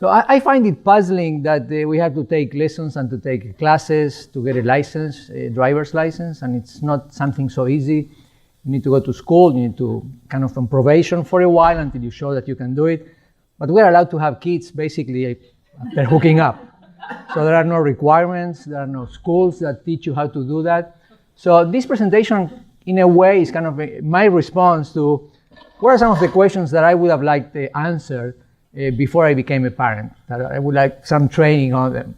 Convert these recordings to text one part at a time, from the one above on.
So I find it puzzling that we have to take lessons and to take classes to get a license, a driver's license, and it's not something so easy. You need to go to school, you need to kind of on probation for a while until you show that you can do it. But we're allowed to have kids basically after hooking up. So there are no requirements, there are no schools that teach you how to do that. So this presentation, in a way, is kind of my response to what are some of the questions that I would have liked to answer before I became a parent, that I would like some training on them.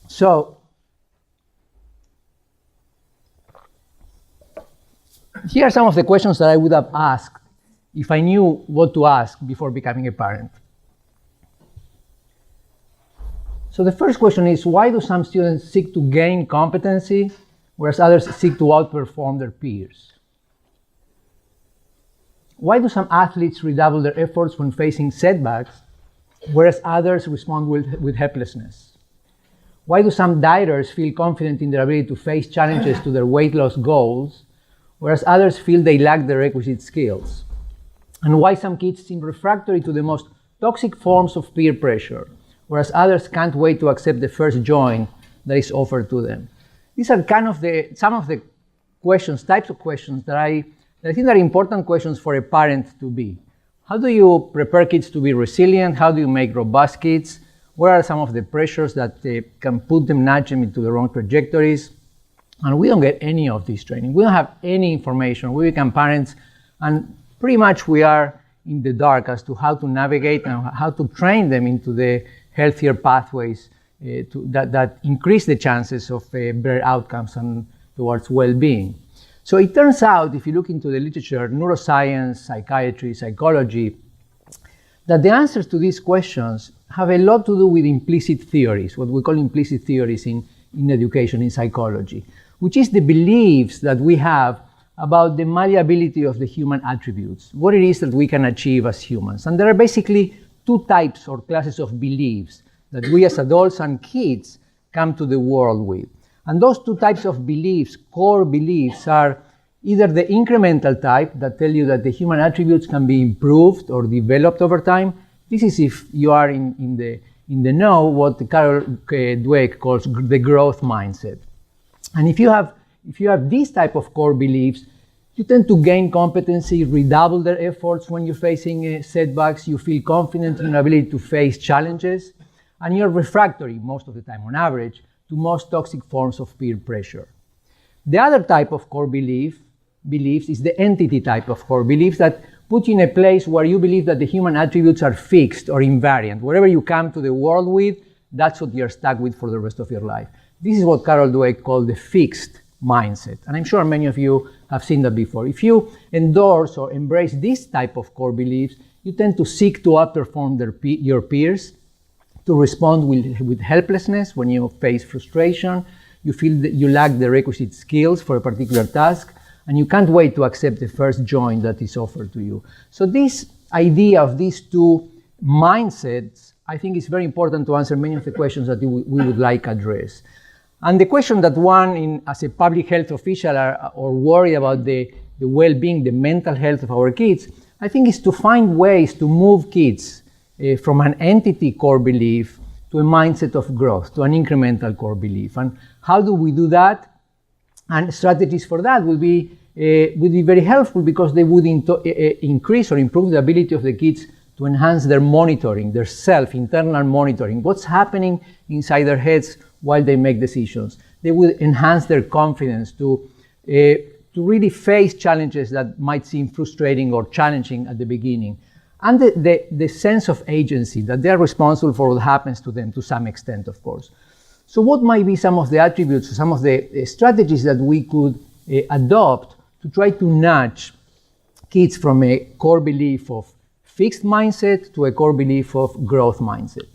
So here are some of the questions that I would have asked if I knew what to ask before becoming a parent. So the first question is, why do some students seek to gain competency, whereas others seek to outperform their peers? Why do some athletes redouble their efforts when facing setbacks, whereas others respond with helplessness? Why do some dieters feel confident in their ability to face challenges to their weight loss goals, whereas others feel they lack the requisite skills? And why some kids seem refractory to the most toxic forms of peer pressure, whereas others can't wait to accept the first join that is offered to them? These are kind of some of the questions, types of questions that I think are important questions for a parent to be. How do you prepare kids to be resilient? How do you make robust kids? What are some of the pressures that can nudge them into the wrong trajectories? And we don't get any of this training. We don't have any information. We become parents, and pretty much we are in the dark as to how to navigate and how to train them into the healthier pathways that increase the chances of better outcomes and towards well-being. So it turns out, if you look into the literature, neuroscience, psychiatry, psychology, that the answers to these questions have a lot to do with implicit theories, what we call implicit theories in education, in psychology, which is the beliefs that we have about the malleability of the human attributes, what it is that we can achieve as humans. And there are basically two types or classes of beliefs that we as adults and kids come to the world with. And those two types of beliefs, core beliefs, are either the incremental type that tell you that the human attributes can be improved or developed over time. This is, if you are in the know, what Carol Dweck calls the growth mindset. And if you have these type of core beliefs, you tend to gain competency, redouble their efforts when you're facing setbacks, you feel confident in your ability to face challenges, and you're refractory most of the time, on average, to most toxic forms of peer pressure. The other type of core beliefs is the entity type of core beliefs that put you in a place where you believe that the human attributes are fixed or invariant. Whatever you come to the world with, that's what you're stuck with for the rest of your life. This is what Carol Dweck called the fixed mindset. And I'm sure many of you have seen that before. If you endorse or embrace this type of core beliefs, you tend to seek to outperform your peers, to respond with helplessness when you face frustration. You feel that you lack the requisite skills for a particular task, and you can't wait to accept the first join that is offered to you. So this idea of these two mindsets, I think, is very important to answer many of the questions that we would like address. And the question that one, as a public health official, or worried about the well-being, the mental health of our kids, I think is to find ways to move kids from an entity core belief to a mindset of growth, to an incremental core belief. And how do we do that? And strategies for that would be very helpful, because they would increase or improve the ability of the kids to enhance their monitoring, their internal monitoring, what's happening inside their heads while they make decisions. They will enhance their confidence to really face challenges that might seem frustrating or challenging at the beginning. And the sense of agency, that they're responsible for what happens to them to some extent, of course. So what might be some of the attributes, some of the strategies that we could adopt to try to nudge kids from a core belief of fixed mindset to a core belief of growth mindset?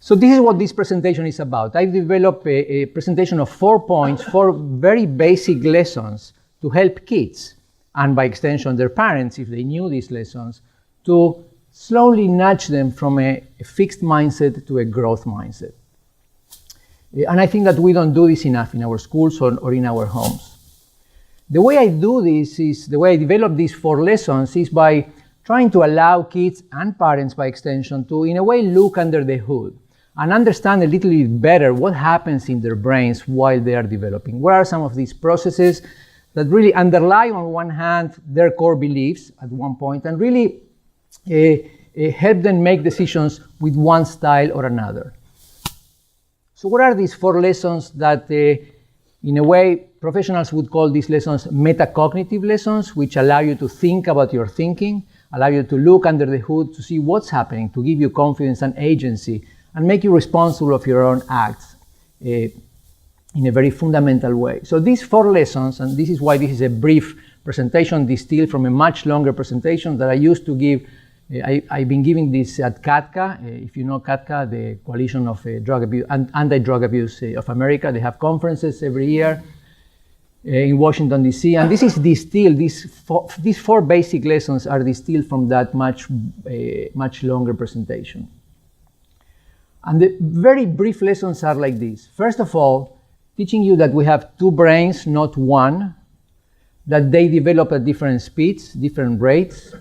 So this is what this presentation is about. I've developed a presentation of 4 points, 4 very basic lessons to help kids, and by extension their parents, if they knew these lessons, to slowly nudge them from a fixed mindset to a growth mindset. And I think that we don't do this enough in our schools or in our homes. The way I do this is, the way I develop these 4 lessons is by trying to allow kids and parents by extension to, in a way, look under the hood and understand a little bit better what happens in their brains while they are developing. What are some of these processes that really underlie, on one hand, their core beliefs at one point, and really help them make decisions with one style or another. So what are these 4 lessons that, in a way, professionals would call these lessons metacognitive lessons, which allow you to think about your thinking, allow you to look under the hood to see what's happening, to give you confidence and agency, and make you responsible of your own acts in a very fundamental way. So these 4 lessons, and this is why this is a brief presentation distilled from a much longer presentation that I used to give. I've been giving this at CATCA. If you know CATCA, the Coalition of Anti-Drug Abuse of America, they have conferences every year in Washington, D.C. And this is distilled, these 4 basic lessons are distilled from that much longer presentation. And the very brief lessons are like this. First of all, teaching you that we have 2 brains, not one, that they develop at different speeds, different rates.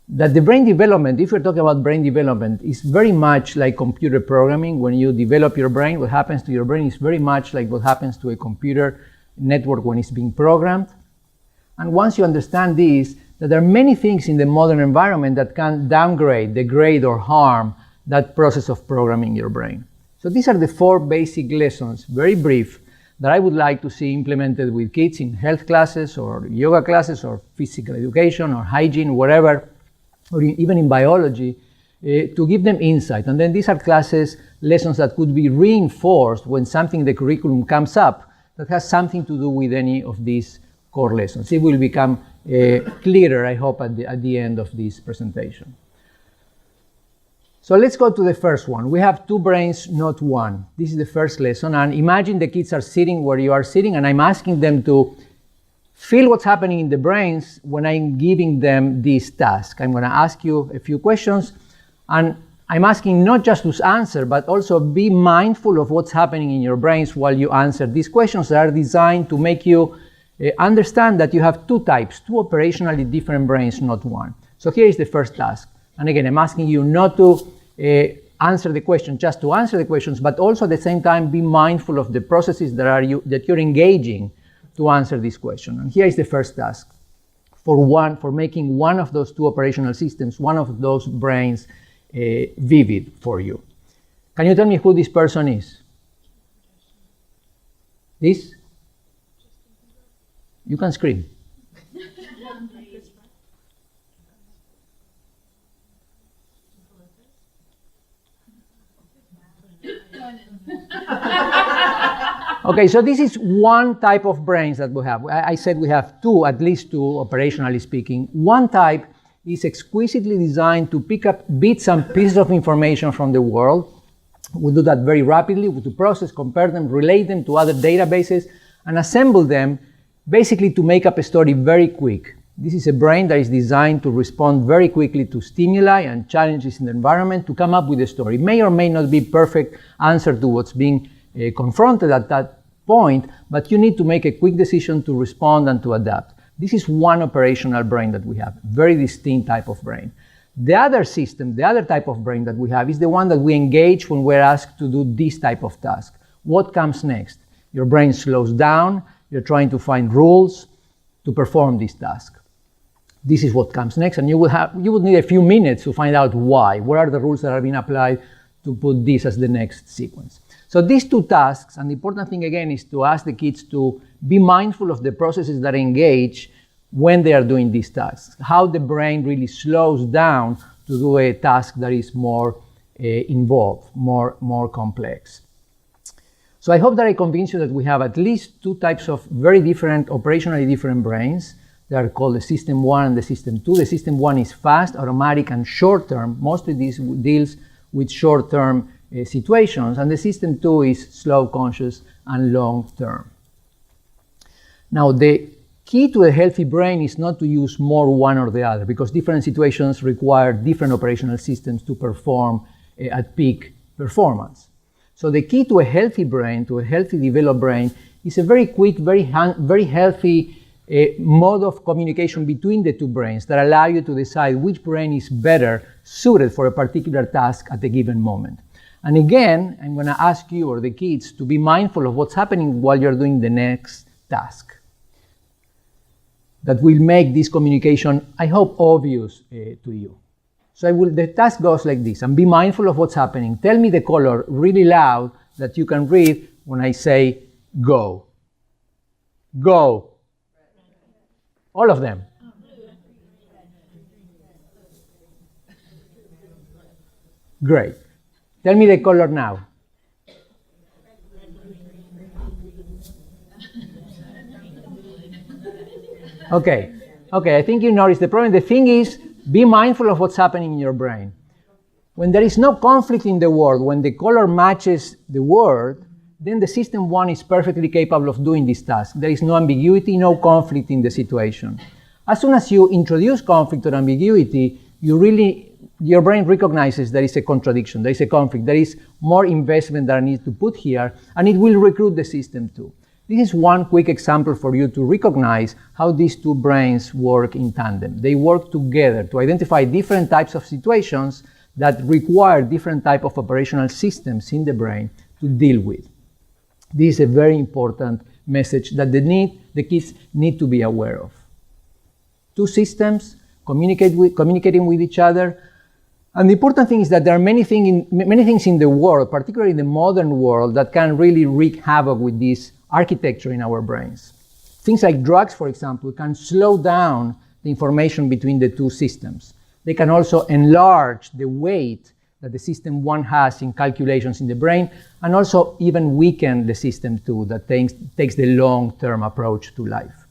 That the brain development, if we're talking about brain development, is very much like computer programming. When you develop your brain, what happens to your brain is very much like what happens to a computer network when it's being programmed. And once you understand this, that there are many things in the modern environment that can downgrade, degrade, or harm that process of programming your brain. So these are the 4 basic lessons, very brief, that I would like to see implemented with kids in health classes or yoga classes or physical education or hygiene, whatever, or even in biology, to give them insight. And then these are lessons that could be reinforced when something in the curriculum comes up that has something to do with any of these core lessons. It will become clearer, I hope, at the end of this presentation. So let's go to the first one. We have 2 brains, not one. This is the first lesson. And imagine the kids are sitting where you are sitting, and I'm asking them to feel what's happening in the brains when I'm giving them this task. I'm going to ask you a few questions, and I'm asking not just to answer, but also be mindful of what's happening in your brains while you answer. These questions are designed to make you understand that you have 2 types, 2 operationally different brains, not one. So here is the first task. And again, I'm asking you not to answer the question just to answer the questions, but also at the same time be mindful of the processes that you're engaging to answer this question. And here is the first task for making one of those 2 operational systems, one of those brains, vivid for you. Can you tell me who this person is? This? You can scream. Okay, so this is one type of brains that we have. I said we have 2, at least 2, operationally speaking. One type is exquisitely designed to pick up bits and pieces of information from the world. We do that very rapidly, to process, compare them, relate them to other databases, and assemble them basically to make up a story very quick. This is a brain that is designed to respond very quickly to stimuli and challenges in the environment to come up with a story. It may or may not be perfect answer to what's being confronted at that point, but you need to make a quick decision to respond and to adapt. This is one operational brain that we have, very distinct type of brain. The other system, the other type of brain that we have is the one that we engage when we're asked to do this type of task. What comes next? Your brain slows down, you're trying to find rules to perform this task. This is what comes next, and you would need a few minutes to find out why. What are the rules that are being applied to put this as the next sequence? So these 2 tasks, and the important thing again is to ask the kids to be mindful of the processes that engage when they are doing these tasks, how the brain really slows down to do a task that is more involved, more complex. So I hope that I convinced you that we have at least 2 types of very different, operationally different brains. They are called the System 1 and the System 2. The System 1 is fast, automatic, and short-term. Mostly this deals with short-term situations, and the System 2 is slow, conscious, and long-term. Now, the key to a healthy brain is not to use more one or the other, because different situations require different operational systems to perform at peak performance. So the key to a healthy brain, to a healthy developed brain, is a very quick, very healthy a mode of communication between the two brains that allow you to decide which brain is better suited for a particular task at a given moment. And again, I'm going to ask you or the kids to be mindful of what's happening while you're doing the next task. That will make this communication, I hope, obvious to you. So the task goes like this, and be mindful of what's happening. Tell me the color really loud that you can read when I say go. Go. All of them. Great. Tell me the color now. Okay, I think you noticed the problem. The thing is, be mindful of what's happening in your brain. When there is no conflict in the word, when the color matches the word, then the system 1 is perfectly capable of doing this task. There is no ambiguity, no conflict in the situation. As soon as you introduce conflict or ambiguity, your brain recognizes there is a contradiction, there is a conflict, there is more investment that I need to put here, and it will recruit the system 2. This is one quick example for you to recognize how these two brains work in tandem. They work together to identify different types of situations that require different type of operational systems in the brain to deal with. This is a very important message that the kids need to be aware of. Two systems communicating with each other. And the important thing is that there are many things in the world, particularly in the modern world, that can really wreak havoc with this architecture in our brains. Things like drugs, for example, can slow down the information between the two systems. They can also enlarge the weight that the system 1 has in calculations in the brain, and also even weaken the system 2 that takes the long-term approach to life.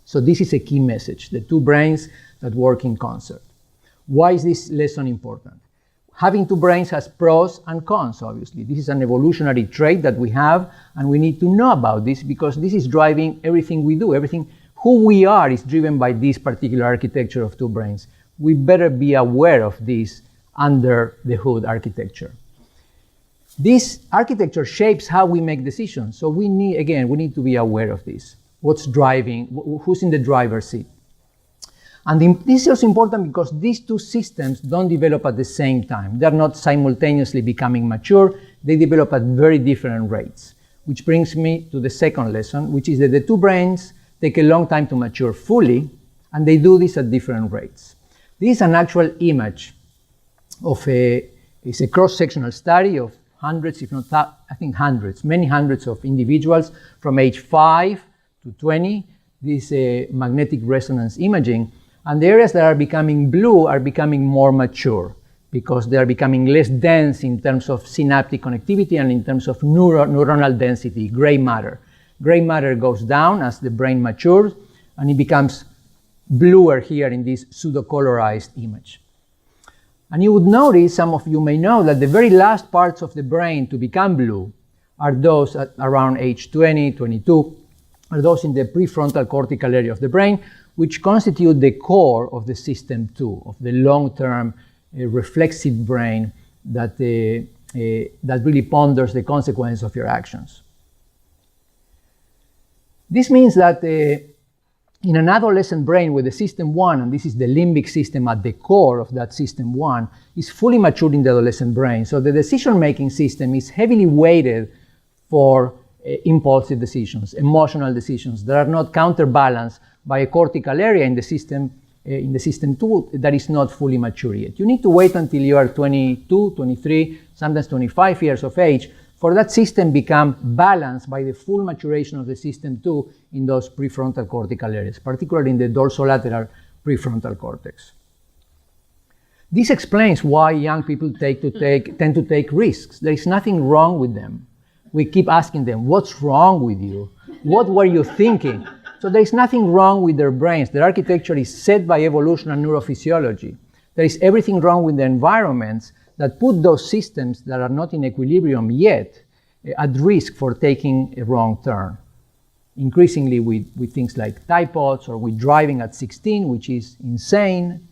So this is a key message, the two brains that work in concert. Why is this lesson important? Having two brains has pros and cons, obviously. This is an evolutionary trait that we have, and we need to know about this because this is driving everything we do. Who we are is driven by this particular architecture of two brains. We better be aware of this under the hood architecture. This architecture shapes how we make decisions. So we need to be aware of this. What's driving, who's in the driver's seat. And this is also important because these two systems don't develop at the same time. They're not simultaneously becoming mature. They develop at very different rates. Which brings me to the second lesson, which is that the two brains take a long time to mature fully, and they do this at different rates. This is an actual image of it's a cross-sectional study of hundreds, if not many hundreds of individuals from age 5 to 20. This magnetic resonance imaging. And the areas that are becoming blue are becoming more mature because they are becoming less dense in terms of synaptic connectivity and in terms of neuronal density, gray matter. Gray matter goes down as the brain matures, and it becomes bluer here in this pseudo-colorized image. And you would notice, some of you may know, that the very last parts of the brain to become blue are those at around age 20, 22, are those in the prefrontal cortical area of the brain, which constitute the core of the system 2, of the long-term reflexive brain that really ponders the consequences of your actions. This means that in an adolescent brain with the system 1, and this is the limbic system at the core of that system 1, is fully matured in the adolescent brain. So the decision-making system is heavily weighted for impulsive decisions, emotional decisions that are not counterbalanced by a cortical area in the system 2 that is not fully mature yet. You need to wait until you are 22, 23, sometimes 25 years of age for that system become balanced by the full maturation of the system 2 in those prefrontal cortical areas, particularly in the dorsolateral prefrontal cortex. This explains why young people tend to take risks. There is nothing wrong with them. We keep asking them, what's wrong with you? What were you thinking? So there is nothing wrong with their brains. Their architecture is set by evolution and neurophysiology. There is everything wrong with the environments that put those systems that are not in equilibrium yet at risk for taking a wrong turn. Increasingly with things like typods or with driving at 16, which is insane.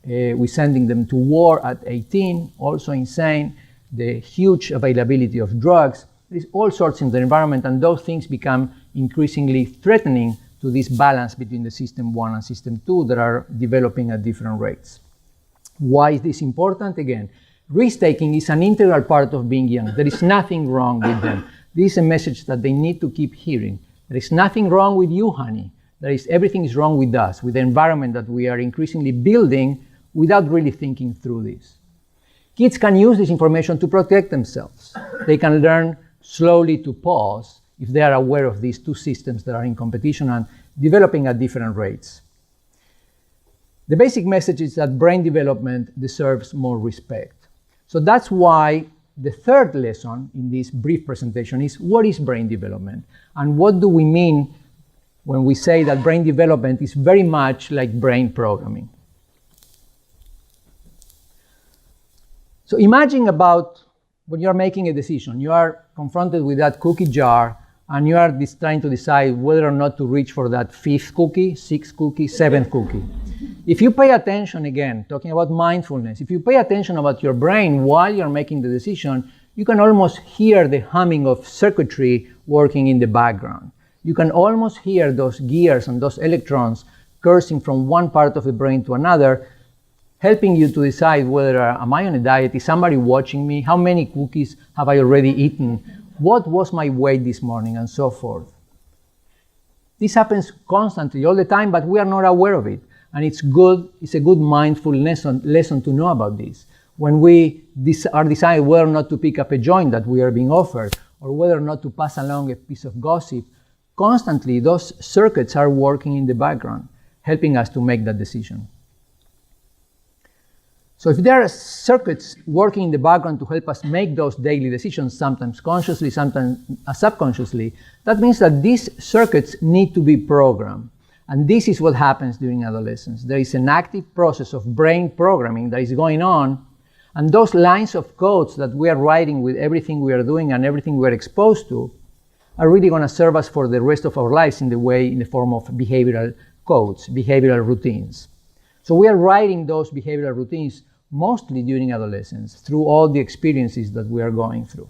We're sending them to war at 18, also insane. The huge availability of drugs. There's all sorts in the environment, and those things become increasingly threatening to this balance between the system 1 and system 2 that are developing at different rates. Why is this important? Again, risk-taking is an integral part of being young. There is nothing wrong with them. This is a message that they need to keep hearing. There is nothing wrong with you, honey. Everything is wrong with us, with the environment that we are increasingly building without really thinking through this. Kids can use this information to protect themselves. They can learn slowly to pause if they are aware of these two systems that are in competition and developing at different rates. The basic message is that brain development deserves more respect. So that's why the third lesson in this brief presentation is, what is brain development? And what do we mean when we say that brain development is very much like brain programming? So imagine about when you're making a decision. You are confronted with that cookie jar, and you are trying to decide whether or not to reach for that 5th cookie, 6th cookie, 7th cookie. If you pay attention, again, talking about mindfulness, if you pay attention about your brain while you're making the decision, you can almost hear the humming of circuitry working in the background. You can almost hear those gears and those electrons coursing from one part of the brain to another, helping you to decide whether, am I on a diet? Is somebody watching me? How many cookies have I already eaten? What was my weight this morning? And so forth. This happens constantly, all the time, but we are not aware of it. And it's a good mindfulness lesson to know about this. When we are deciding whether or not to pick up a joint that we are being offered, or whether or not to pass along a piece of gossip, constantly those circuits are working in the background, helping us to make that decision. So if there are circuits working in the background to help us make those daily decisions, sometimes consciously, sometimes subconsciously, that means that these circuits need to be programmed. And this is what happens during adolescence. There is an active process of brain programming that is going on, and those lines of codes that we are writing with everything we are doing and everything we are exposed to are really going to serve us for the rest of our lives in the form of behavioral codes, behavioral routines. So we are writing those behavioral routines mostly during adolescence through all the experiences that we are going through.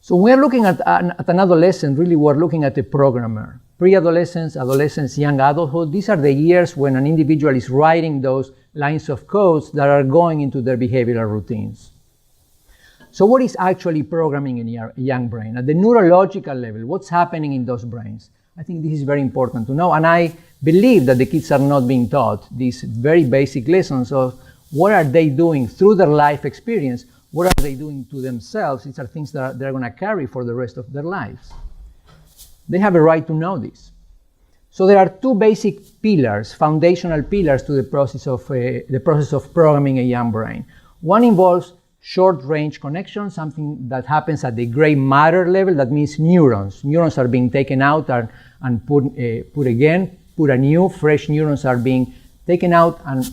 So when we're looking at an adolescent, really we're looking at a programmer. Pre-adolescence, adolescence, young adulthood, these are the years when an individual is writing those lines of codes that are going into their behavioral routines. So what is actually programming in a young brain? At the neurological level, what's happening in those brains? I think this is very important to know, and I believe that the kids are not being taught these very basic lessons of what are they doing through their life experience, what are they doing to themselves. These are things that they're going to carry for the rest of their lives. They have a right to know this. So there are two basic pillars, foundational pillars to the process of programming a young brain. One involves short-range connection, something that happens at the gray matter level. That means neurons. Neurons are being taken out and put anew. Fresh neurons are being taken out and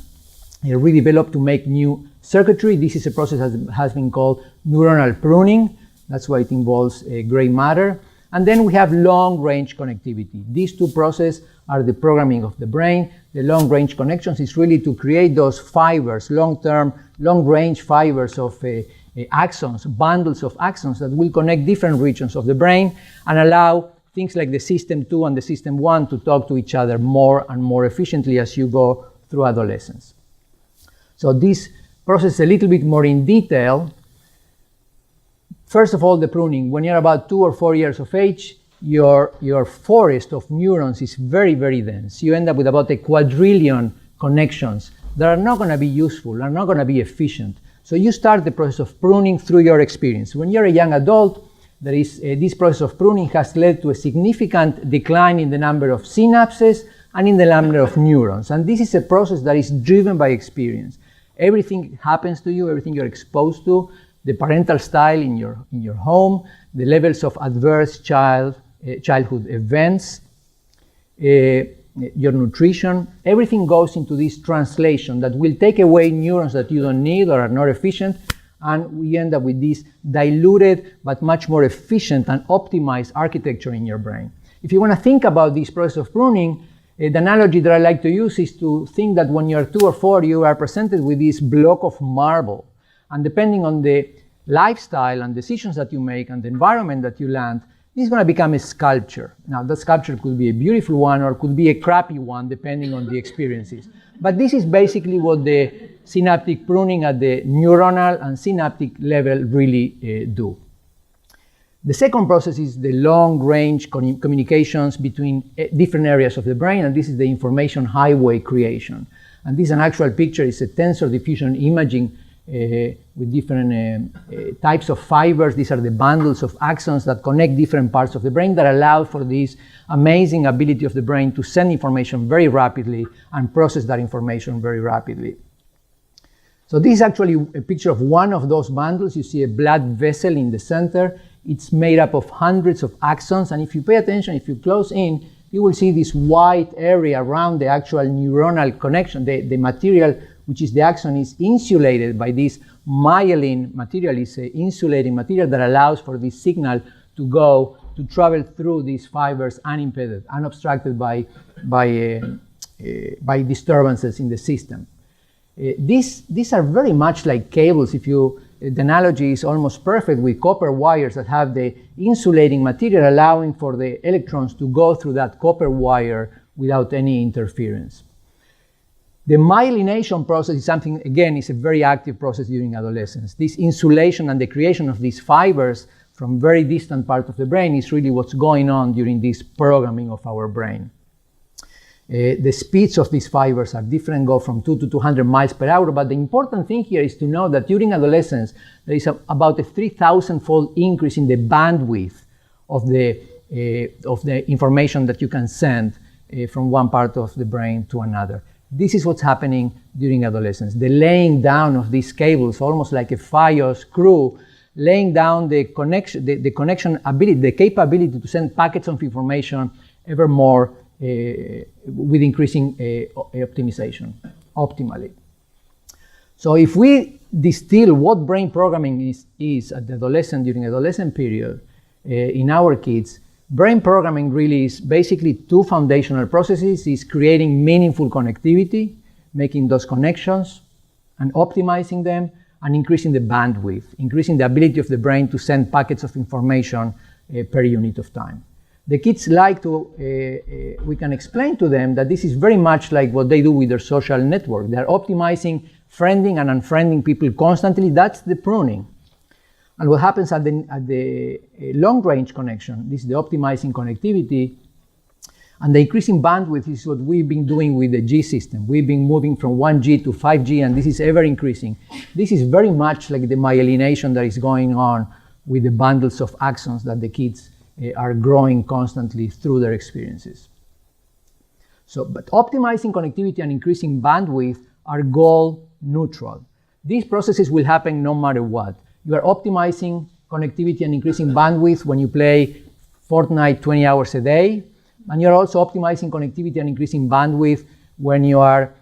redeveloped to make new circuitry. This is a process that has been called neuronal pruning. That's why it involves gray matter. And then we have long-range connectivity. These two processes are the programming of the brain. The long-range connections is really to create those fibers, long-term, long-range fibers of axons, bundles of axons that will connect different regions of the brain and allow things like the system 2 and the system 1 to talk to each other more and more efficiently as you go through adolescence. So this process is a little bit more in detail. First of all, the pruning. When you're about 2 or 4 years of age, your forest of neurons is very, very dense. You end up with about a quadrillion connections that are not going to be useful, are not going to be efficient. So you start the process of pruning through your experience. When you're a young adult, this process of pruning has led to a significant decline in the number of synapses and in the number of neurons. And this is a process that is driven by experience. Everything happens to you, everything you're exposed to, the parental style in your home, the levels of adverse childhood events, your nutrition, everything goes into this translation that will take away neurons that you don't need or are not efficient, and we end up with this diluted but much more efficient and optimized architecture in your brain. If you want to think about this process of pruning, the analogy that I like to use is to think that when you're 2 or 4, you are presented with this block of marble. And depending on the lifestyle and decisions that you make and the environment that you land, This is going to become a sculpture. Now, the sculpture could be a beautiful one or could be a crappy one, depending on the experiences. But this is basically what the synaptic pruning at the neuronal and synaptic level really do. The second process is the long-range communications between different areas of the brain, and this is the information highway creation. And this is an actual picture. It's a tensor diffusion imaging with different types of fibers. These are the bundles of axons that connect different parts of the brain that allow for this amazing ability of the brain to send information very rapidly and process that information very rapidly. So this is actually a picture of one of those bundles. You see a blood vessel in the center. It's made up of hundreds of axons, and if you pay attention, if you close in, you will see this white area around the actual neuronal connection. The material, which is the axon, is insulated by this myelin material. It's an insulating material that allows for this signal to travel through these fibers unimpeded, unobstructed by disturbances in the system. These are very much like cables. The analogy is almost perfect with copper wires that have the insulating material allowing for the electrons to go through that copper wire without any interference. The myelination process is something, again, is a very active process during adolescence. This insulation and the creation of these fibers from very distant parts of the brain is really what's going on during this programming of our brain. The speeds of these fibers are different, go from 2 to 200 miles per hour, but the important thing here is to know that during adolescence, there is about a 3,000-fold increase in the bandwidth of the information that you can send from one part of the brain to another. This is what's happening during adolescence. The laying down of these cables, almost like a Fios screw, laying down the connection ability, the capability to send packets of information ever more with increasing optimization, optimally. So if we distill what brain programming is at the during adolescent period in our kids, brain programming really is basically two foundational processes. Is creating meaningful connectivity, making those connections and optimizing them, and increasing the bandwidth, increasing the ability of the brain to send packets of information per unit of time. The kids like to, we can explain to them that this is very much like what they do with their social network. They're optimizing friending and unfriending people constantly. That's the pruning. And what happens at the long-range connection, this is the optimizing connectivity, and the increasing bandwidth is what we've been doing with the G system. We've been moving from 1G to 5G, and this is ever increasing. This is very much like the myelination that is going on with the bundles of axons that the kids are growing constantly through their experiences. So, but optimizing connectivity and increasing bandwidth are goal neutral. These processes will happen no matter what. You are optimizing connectivity and increasing bandwidth when you play Fortnite 20 hours a day, and you're also optimizing connectivity and increasing bandwidth when you are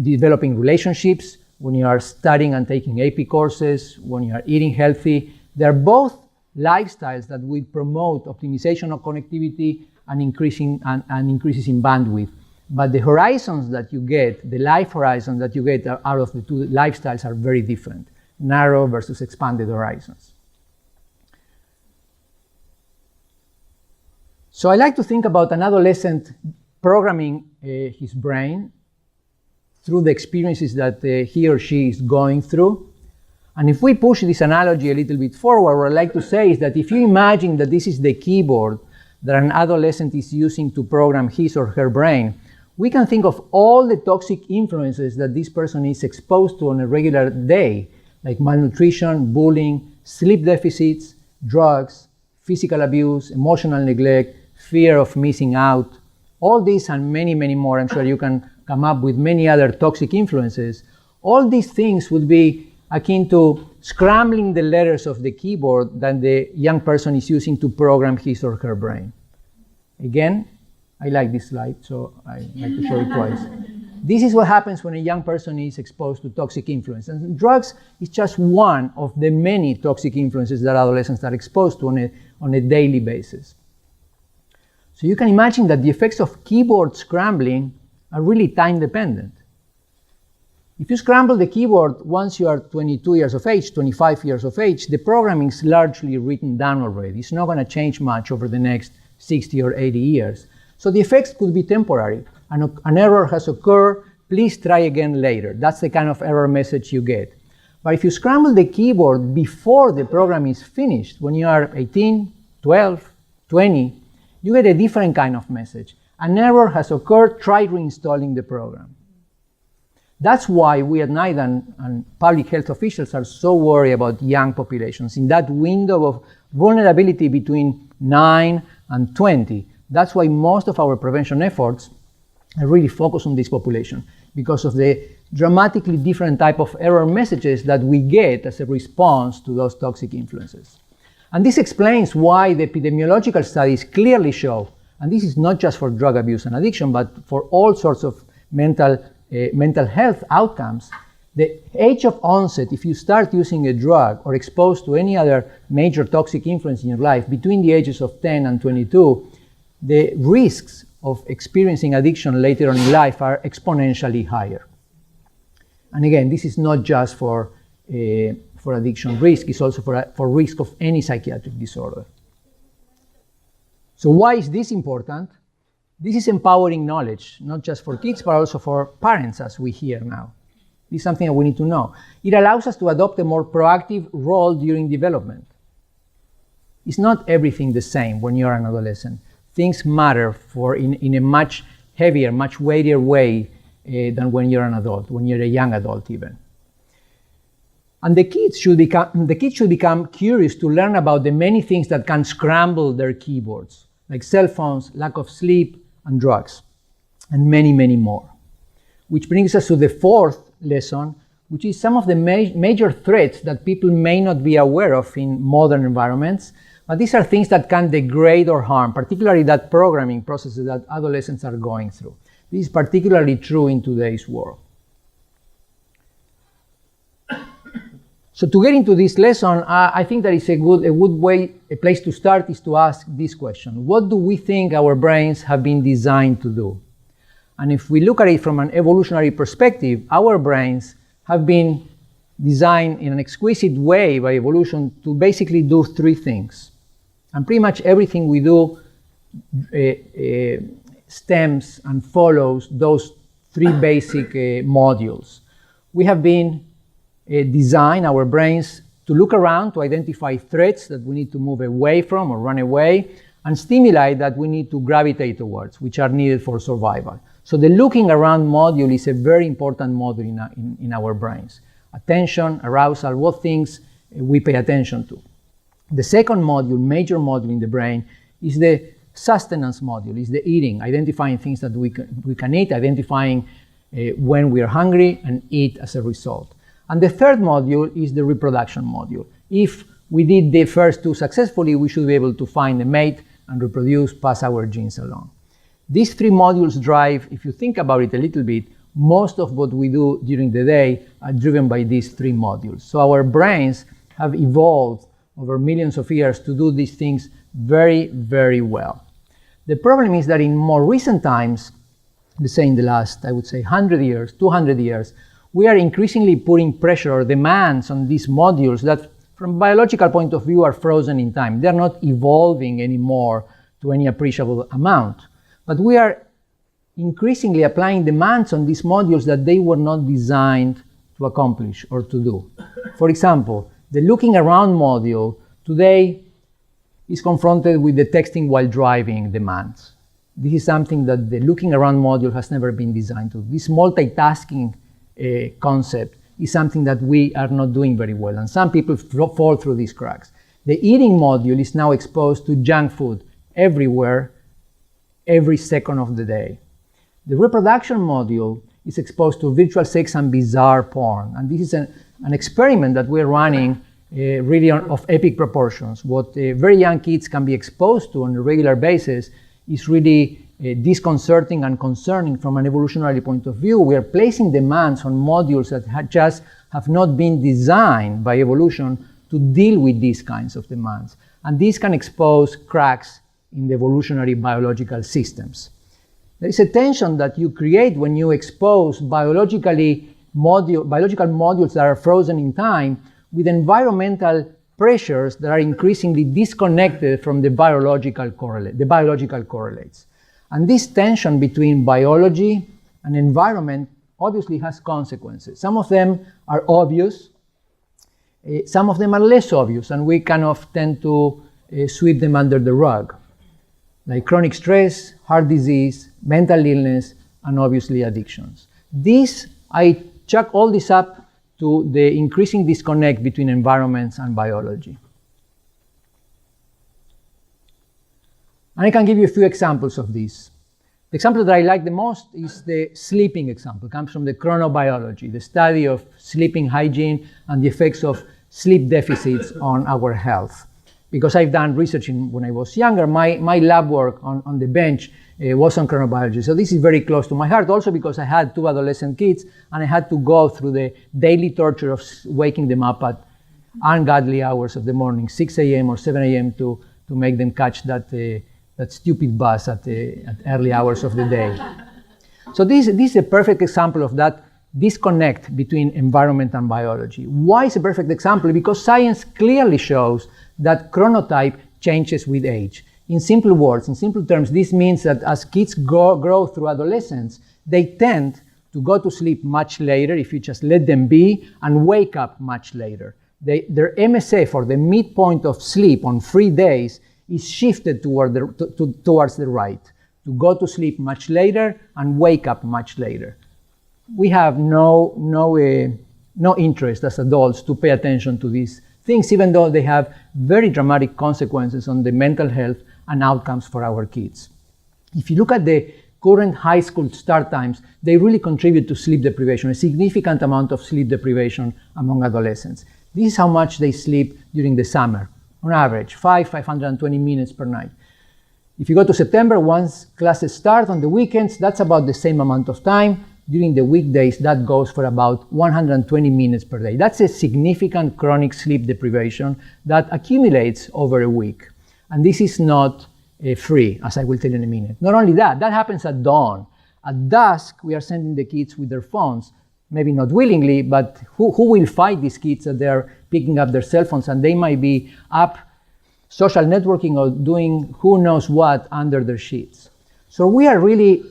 developing relationships, when you are studying and taking AP courses, when you are eating healthy. They're both lifestyles that will promote optimization of connectivity and increases in bandwidth. But the horizons that you get, the life horizons that you get out of the two lifestyles are very different. Narrow versus expanded horizons. So I like to think about an adolescent programming his brain through the experiences that he or she is going through. And if we push this analogy a little bit forward, what I like to say is that if you imagine that this is the keyboard that an adolescent is using to program his or her brain, we can think of all the toxic influences that this person is exposed to on a regular day, like malnutrition, bullying, sleep deficits, drugs, physical abuse, emotional neglect, fear of missing out. All these and many, many more, I'm sure you can come up with many other toxic influences. All these things would be akin to scrambling the letters of the keyboard that the young person is using to program his or her brain. Again, I like this slide, so I like to show it twice. This is what happens when a young person is exposed to toxic influence. And drugs is just one of the many toxic influences that adolescents are exposed to on a daily basis. So you can imagine that the effects of keyboard scrambling are really time dependent. If you scramble the keyboard once you are 22 years of age, 25 years of age, the programming is largely written down already. It's not going to change much over the next 60 or 80 years. So the effects could be temporary. An error has occurred, please try again later. That's the kind of error message you get. But if you scramble the keyboard before the program is finished, when you are 18, 12, 20, you get a different kind of message. An error has occurred, try reinstalling the program. That's why we at NIDA and public health officials are so worried about young populations. In that window of vulnerability between 9 and 20, that's why most of our prevention efforts are really focused on this population, because of the dramatically different type of error messages that we get as a response to those toxic influences. And this explains why the epidemiological studies clearly show, and this is not just for drug abuse and addiction, but for all sorts of mental health outcomes, the age of onset, if you start using a drug or exposed to any other major toxic influence in your life between the ages of 10 and 22, the risks of experiencing addiction later on in life are exponentially higher. And again, this is not just for addiction risk, it's also for risk of any psychiatric disorder. So why is this important? This is empowering knowledge, not just for kids, but also for parents, as we hear now. This is something that we need to know. It allows us to adopt a more proactive role during development. It's not everything the same when you're an adolescent. Things matter in a much heavier, much weightier way than when you're an adult, when you're a young adult even. And the kids should become curious to learn about the many things that can scramble their keyboards, like cell phones, lack of sleep, and drugs, and many, many more. Which brings us to the fourth lesson, which is some of the major threats that people may not be aware of in modern environments, but these are things that can degrade or harm, particularly that programming processes that adolescents are going through. This is particularly true in today's world. So to get into this lesson, I think that is a place to start is to ask this question. What do we think our brains have been designed to do? And if we look at it from an evolutionary perspective, our brains have been designed in an exquisite way by evolution to basically do three things. And pretty much everything we do stems and follows those three basic modules. We have been designed our brains to look around, to identify threats that we need to move away from or run away, and stimuli that we need to gravitate towards, which are needed for survival. So the looking around module is a very important module in our brains. Attention, arousal, what things we pay attention to. The second module, major module in the brain, is the sustenance module, is the eating, identifying things that we can eat, identifying when we are hungry and eat as a result. And the third module is the reproduction module. If we did the first two successfully, we should be able to find a mate and reproduce, pass our genes along. These three modules drive, if you think about it a little bit, most of what we do during the day are driven by these three modules. So our brains have evolved over millions of years to do these things very, very well. The problem is that in more recent times, let's say in the last, I would say 100 years, 200 years, we are increasingly putting pressure or demands on these modules that from a biological point of view are frozen in time. They're not evolving anymore to any appreciable amount. But we are increasingly applying demands on these modules that they were not designed to accomplish or to do. For example, the looking around module today is confronted with the texting while driving demands. This is something that the looking around module has never been designed to. This multitasking concept is something that we are not doing very well, and some people fall through these cracks. The eating module is now exposed to junk food everywhere, every second of the day. The reproduction module is exposed to virtual sex and bizarre porn, and this is an experiment that we're running really of epic proportions. What very young kids can be exposed to on a regular basis is really disconcerting and concerning from an evolutionary point of view. We are placing demands on modules that just have not been designed by evolution to deal with these kinds of demands. And these can expose cracks in the evolutionary biological systems. There is a tension that you create when you expose biologically biological modules that are frozen in time with environmental pressures that are increasingly disconnected from the biological correlates. And this tension between biology and environment obviously has consequences. Some of them are obvious, some of them are less obvious, and we kind of tend to sweep them under the rug, like chronic stress, heart disease, mental illness, and obviously addictions. I chuck all this up to the increasing disconnect between environments and biology. And I can give you a few examples of this. The example that I like the most is the sleeping example. It comes from the chronobiology, the study of sleeping hygiene and the effects of sleep deficits on our health. Because I've done research when I was younger, my lab work on the bench was on chronobiology. So this is very close to my heart, also because I had 2 adolescent kids and I had to go through the daily torture of waking them up at ungodly hours of the morning, 6 a.m. or 7 a.m. to make them catch that stupid bus at early hours of the day. So this is a perfect example of that disconnect between environment and biology. Why is a perfect example? Because science clearly shows that chronotype changes with age. In simple words, in simple terms, this means that as kids grow through adolescence, they tend to go to sleep much later if you just let them be, and wake up much later. Their MSA for the midpoint of sleep on free days is shifted towards the right, to go to sleep much later and wake up much later. We have no interest as adults to pay attention to these things, even though they have very dramatic consequences on the mental health and outcomes for our kids. If you look at the current high school start times, they really contribute to sleep deprivation, a significant amount of sleep deprivation among adolescents. This is how much they sleep during the summer. On average, 520 minutes per night. If you go to September, once classes start on the weekends, that's about the same amount of time. During the weekdays, that goes for about 120 minutes per day. That's a significant chronic sleep deprivation that accumulates over a week. And this is not free, as I will tell you in a minute. Not only that happens at dawn. At dusk, we are sending the kids with their phones, maybe not willingly, but who will fight these kids that they're picking up their cell phones and they might be up social networking or doing who knows what under their sheets. So we are really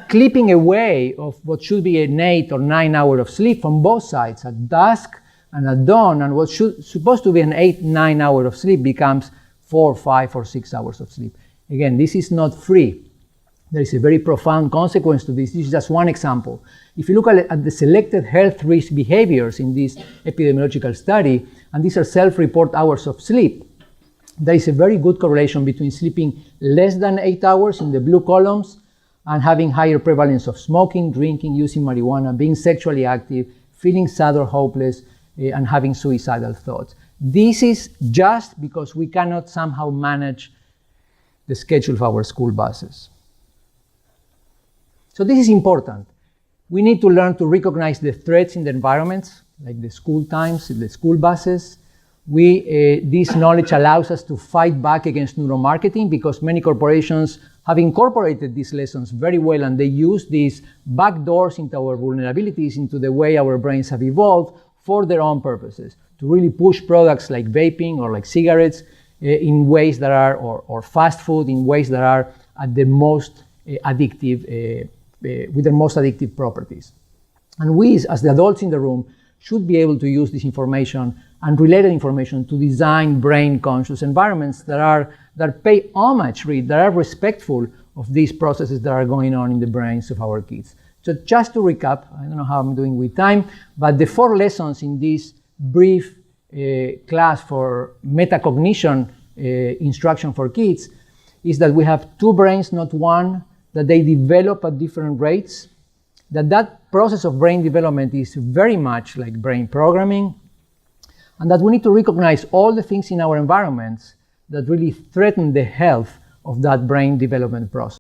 clipping away of what should be an 8 or 9 hour of sleep from both sides, at dusk and at dawn, and what supposed to be an 8-9 hour of sleep becomes 4, 5, or 6 hours of sleep. Again, this is not free. There is a very profound consequence to this. This is just one example. If you look at the selected health risk behaviors in this epidemiological study, and these are self-report hours of sleep, there is a very good correlation between sleeping less than 8 hours in the blue columns and having higher prevalence of smoking, drinking, using marijuana, being sexually active, feeling sad or hopeless, and having suicidal thoughts. This is just because we cannot somehow manage the schedule of our school buses. So this is important. We need to learn to recognize the threats in the environments, like the school times, the school buses. This knowledge allows us to fight back against neuromarketing, because many corporations have incorporated these lessons very well, and they use these back doors into our vulnerabilities, into the way our brains have evolved for their own purposes, to really push products like vaping or like cigarettes in ways that are, or fast food in ways that are at the most addictive, with the most addictive properties. And we, as the adults in the room, should be able to use this information and related information to design brain-conscious environments that pay homage, that are respectful of these processes that are going on in the brains of our kids. So just to recap, I don't know how I'm doing with time, but the 4 lessons in this brief class for metacognition instruction for kids is that we have 2 brains, not one, that they develop at different rates, that process of brain development is very much like brain programming, and that we need to recognize all the things in our environments that really threaten the health of that brain development process.